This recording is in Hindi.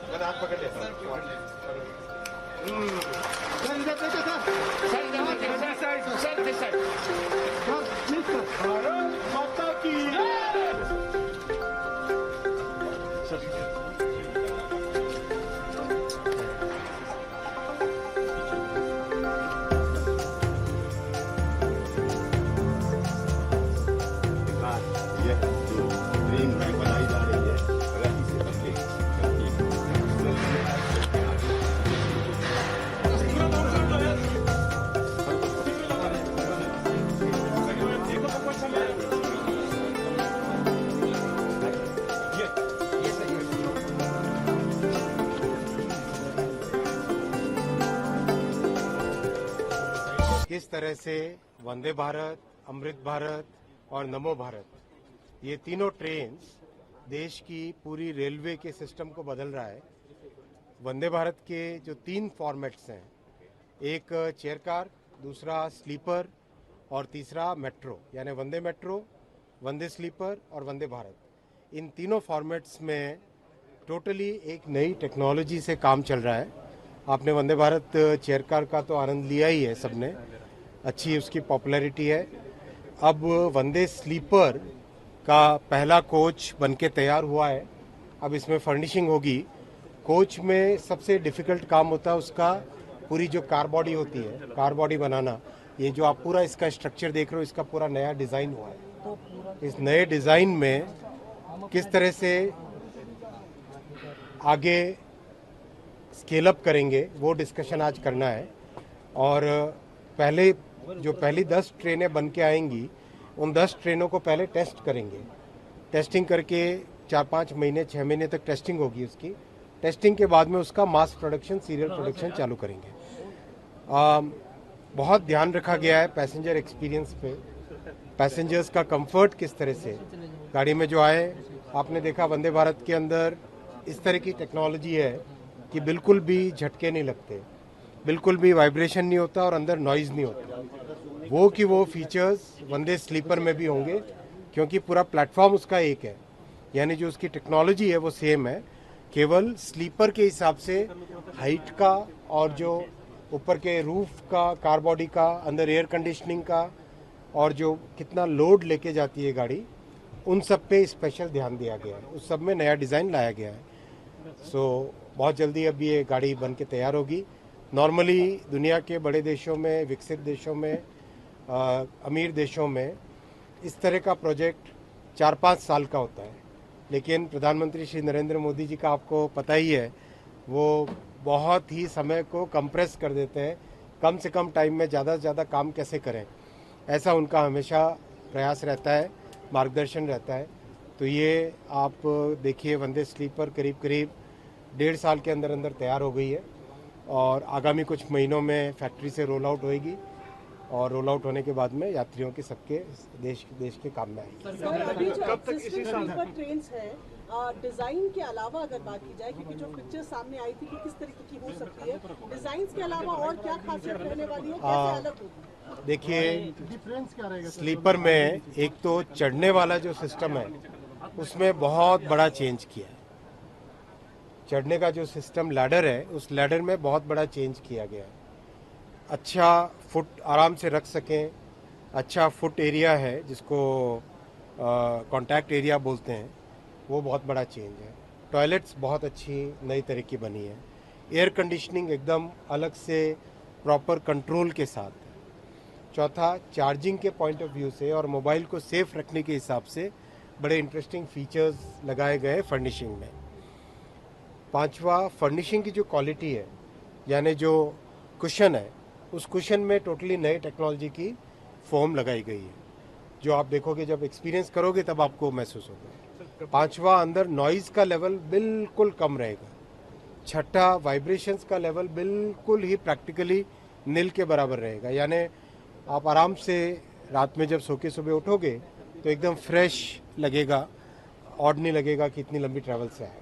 मैंने हाथ पकड़ लिया भारत माता की ये जो ट्रेन की बनाई जा रही है अगर इसे अपने किस तरह से वंदे भारत, अमृत भारत और नमो भारत ये तीनों ट्रेन देश की पूरी रेलवे के सिस्टम को बदल रहा है। वंदे भारत के जो 3 फॉर्मेट्स हैं, एक चेयर कार, दूसरा स्लीपर और तीसरा मेट्रो, यानी वंदे मेट्रो, वंदे स्लीपर और वंदे भारत। इन तीनों फॉर्मेट्स में टोटली एक नई टेक्नोलॉजी से काम चल रहा है। आपने वंदे भारत चेयर कार का तो आनंद लिया ही है सबने, अच्छी उसकी पॉपुलैरिटी है। अब वंदे स्लीपर का पहला कोच बनके तैयार हुआ है। अब इसमें फर्निशिंग होगी। कोच में सबसे डिफ़िकल्ट काम होता है उसका पूरी जो कार बॉडी होती है, कार बॉडी बनाना। ये जो आप पूरा इसका स्ट्रक्चर देख रहे हो, इसका पूरा नया डिज़ाइन हुआ है। इस नए डिज़ाइन में किस तरह से आगे स्केल अप करेंगे वो डिस्कशन आज करना है। और पहली 10 ट्रेनें बन के आएंगी, उन 10 ट्रेनों को पहले टेस्ट करेंगे। टेस्टिंग करके 4-5 महीने 6 महीने तक टेस्टिंग होगी उसकी। टेस्टिंग के बाद में उसका मास प्रोडक्शन, सीरियल प्रोडक्शन चालू करेंगे। बहुत ध्यान रखा गया है पैसेंजर एक्सपीरियंस पे, पैसेंजर्स का कंफर्ट किस तरह से गाड़ी में जो आए। आपने देखा वंदे भारत के अंदर इस तरह की टेक्नोलॉजी है कि बिल्कुल भी झटके नहीं लगते, बिल्कुल भी वाइब्रेशन नहीं होता और अंदर नॉइज़ नहीं होता। वो फीचर्स वंदे स्लीपर में भी होंगे, क्योंकि पूरा प्लेटफॉर्म उसका एक है, यानी जो उसकी टेक्नोलॉजी है वो सेम है। केवल स्लीपर के हिसाब से हाइट का और जो ऊपर के रूफ का, कार बॉडी का, अंदर एयर कंडीशनिंग का और जो कितना लोड लेके जाती है गाड़ी, उन सब पे स्पेशल ध्यान दिया गया है। उस सब में नया डिज़ाइन लाया गया है। बहुत जल्दी अब ये गाड़ी बन के तैयार होगी। नॉर्मली दुनिया के बड़े देशों में, विकसित देशों में, अमीर देशों में इस तरह का प्रोजेक्ट 4-5 साल का होता है, लेकिन प्रधानमंत्री श्री नरेंद्र मोदी जी का आपको पता ही है, वो बहुत ही समय को कंप्रेस कर देते हैं। कम से कम टाइम में ज़्यादा से ज़्यादा काम कैसे करें, ऐसा उनका हमेशा प्रयास रहता है, मार्गदर्शन रहता है। तो ये आप देखिए, वंदे स्लीपर करीब 1.5 साल के अंदर अंदर तैयार हो गई है और आगामी कुछ महीनों में फैक्ट्री से रोल आउट होएगी और रोल आउट होने के बाद में यात्रियों के सबके देश के काम में आएगी। कब तक इसी साल ट्रेन है? डिजाइन के अलावा अगर बात की जाए, क्योंकि जो पिक्चर सामने आई थी कि किस तरीके की हो सकती है, डिजाइन के अलावा और क्या खासियत रहने वाली है, कैसे अलग होगी? देखिए, डिफरेंस क्या रहेगा स्लीपर में? एक तो चढ़ने वाला जो सिस्टम है उसमें बहुत बड़ा चेंज किया है। चढ़ने का जो सिस्टम लैडर है, उस लैडर में बहुत बड़ा चेंज किया गया है। अच्छा फुट आराम से रख सकें, अच्छा फुट एरिया है जिसको कॉन्टैक्ट एरिया बोलते हैं, वो बहुत बड़ा चेंज है। टॉयलेट्स बहुत अच्छी नई तरह की बनी है। एयर कंडीशनिंग एकदम अलग से प्रॉपर कंट्रोल के साथ है। चौथा, चार्जिंग के पॉइंट ऑफ व्यू से और मोबाइल को सेफ रखने के हिसाब से बड़े इंटरेस्टिंग फीचर्स लगाए गए फर्निशिंग में। पांचवा, फर्निशिंग की जो क्वालिटी है, यानी जो कुशन है, उस कुशन में टोटली नई टेक्नोलॉजी की फोम लगाई गई है, जो आप देखोगे, जब एक्सपीरियंस करोगे तब आपको महसूस होगा। पांचवा, अंदर नॉइज़ का लेवल बिल्कुल कम रहेगा। छठा, वाइब्रेशंस का लेवल बिल्कुल ही प्रैक्टिकली नील के बराबर रहेगा, यानी आप आराम से रात में जब सो के सुबह उठोगे तो एकदम फ्रेश लगेगा, ऑड नहीं लगेगा कि इतनी लंबी ट्रैवल से आए।